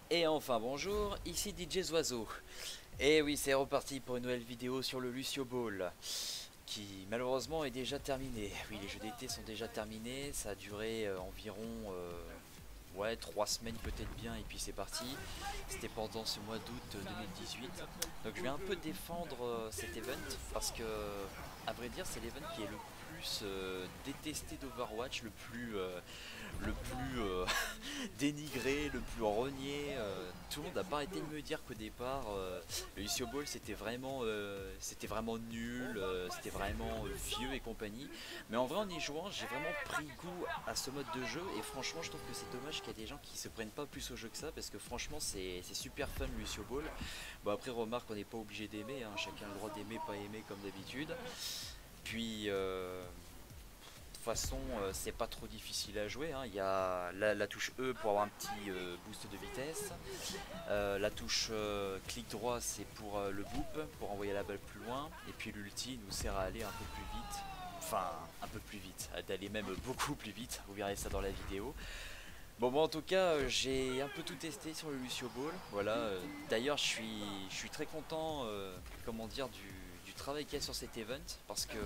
Et enfin bonjour, ici DJ Zoiseau. Et oui, c'est reparti pour une nouvelle vidéo sur le Lucio Ball, qui malheureusement est déjà terminé. Oui, les jeux d'été sont déjà terminés, ça a duré environ ouais, 3 semaines peut-être bien, et puis c'est parti. C'était pendant ce mois d'août 2018. Donc je vais un peu défendre cet event, parce que, à vrai dire, c'est l'event qui est le plus détesté d'Overwatch, le plus dénigré, le plus renié. Tout le monde n'a pas arrêté de me dire qu'au départ, le Lucio Ball c'était vraiment nul, c'était vraiment vieux et compagnie. Mais en vrai, en y jouant, j'ai vraiment pris goût à ce mode de jeu. Et franchement, je trouve que c'est dommage qu'il y ait des gens qui se prennent pas plus au jeu que ça. Parce que franchement, c'est super fun le Lucio Ball. Bon, après, remarque, on n'est pas obligé d'aimer, hein, chacun a le droit d'aimer, pas aimer comme d'habitude. Puis. De toute façon, c'est pas trop difficile à jouer, hein. Il y a la touche E pour avoir un petit boost de vitesse. La touche clic droit, c'est pour le boop, pour envoyer la balle plus loin. Et puis l'ulti nous sert à aller un peu plus vite. Enfin, un peu plus vite, d'aller même beaucoup plus vite. Vous verrez ça dans la vidéo. Bon, en tout cas, j'ai un peu tout testé sur le Lucio Ball. Voilà. D'ailleurs, je suis très content, comment dire, du travail qu'il y a sur cet event, parce que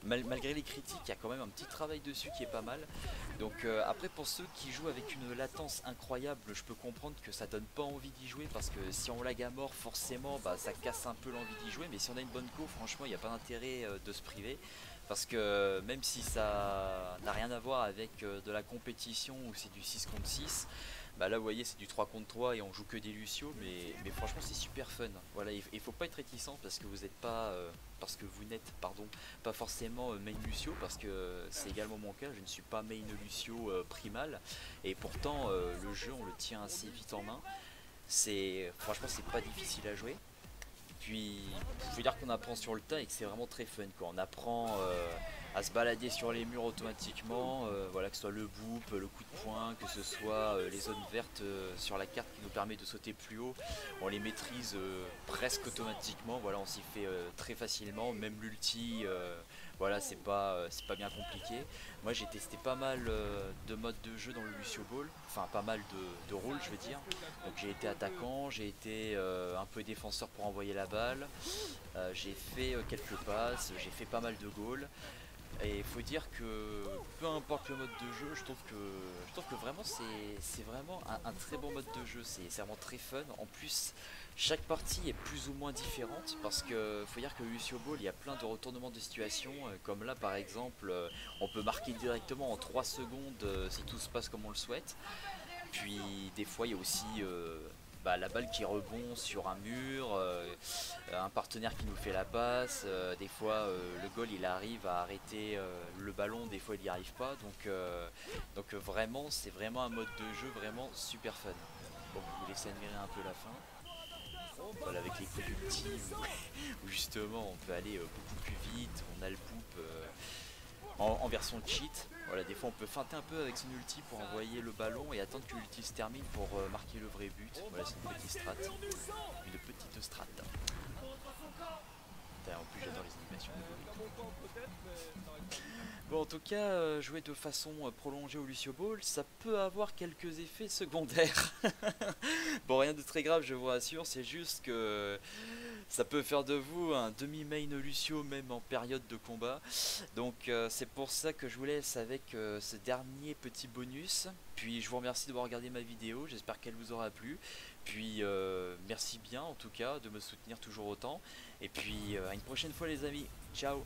malgré les critiques, il y a quand même un petit travail dessus qui est pas mal. Donc après, pour ceux qui jouent avec une latence incroyable, je peux comprendre que ça donne pas envie d'y jouer, parce que si on lag à mort, forcément, bah, ça casse un peu l'envie d'y jouer. Mais si on a une bonne co, franchement, il n'y a pas d'intérêt de se priver. Parce que même si ça n'a rien à voir avec de la compétition où c'est du 6 contre 6, bah là vous voyez c'est du 3 contre 3 et on joue que des Lucio, mais franchement c'est super fun. Voilà, il faut pas être réticent parce que vous n'êtes pas parce que vous n'êtes pardon pas forcément main Lucio, parce que c'est également mon cas, je ne suis pas main Lucio primal, et pourtant le jeu on le tient assez vite en main. C'est franchement c'est pas difficile à jouer. Puis, je veux dire qu'on apprend sur le tas et que c'est vraiment très fun, quoi. On apprend à se balader sur les murs automatiquement, voilà, que ce soit le boop, le coup de poing, que ce soit les zones vertes sur la carte qui nous permet de sauter plus haut. On les maîtrise presque automatiquement, voilà, on s'y fait très facilement. Même l'ulti, voilà, c'est pas bien compliqué. Moi j'ai testé pas mal de modes de jeu dans le Lucio Ball, enfin pas mal de rôles je veux dire. Donc j'ai été attaquant, j'ai été un peu défenseur pour envoyer la balle, j'ai fait quelques passes, j'ai fait pas mal de goals. Et il faut dire que peu importe le mode de jeu, je trouve que vraiment c'est vraiment un très bon mode de jeu, c'est vraiment très fun. En plus, chaque partie est plus ou moins différente, parce que faut dire que Lucio Ball, il y a plein de retournements de situation, comme là par exemple, on peut marquer directement en 3 secondes si tout se passe comme on le souhaite. Puis des fois il y a aussi bah, la balle qui rebond sur un mur, un partenaire qui nous fait la passe, des fois le goal il arrive à arrêter le ballon, des fois il n'y arrive pas, donc vraiment c'est vraiment un mode de jeu vraiment super fun. Bon, je vous laisse admirer un peu la fin. Voilà, avec les coups d'ulti où justement on peut aller beaucoup plus vite, on a le boop en version cheat. Voilà, des fois on peut feinter un peu avec son ulti pour envoyer le ballon et attendre que l'ulti se termine pour marquer le vrai but. Voilà, c'est une petite strat. Une petite strat. En plus j'adore les animations d'évoluer. Bon, en tout cas, jouer de façon prolongée au Lucio Ball, ça peut avoir quelques effets secondaires. Bon, rien de très grave, je vous rassure, c'est juste que ça peut faire de vous un demi-main Lucio même en période de combat. Donc c'est pour ça que je vous laisse avec ce dernier petit bonus. Puis je vous remercie d'avoir regardé ma vidéo, j'espère qu'elle vous aura plu. Puis merci bien en tout cas de me soutenir toujours autant. Et puis à une prochaine fois les amis, ciao.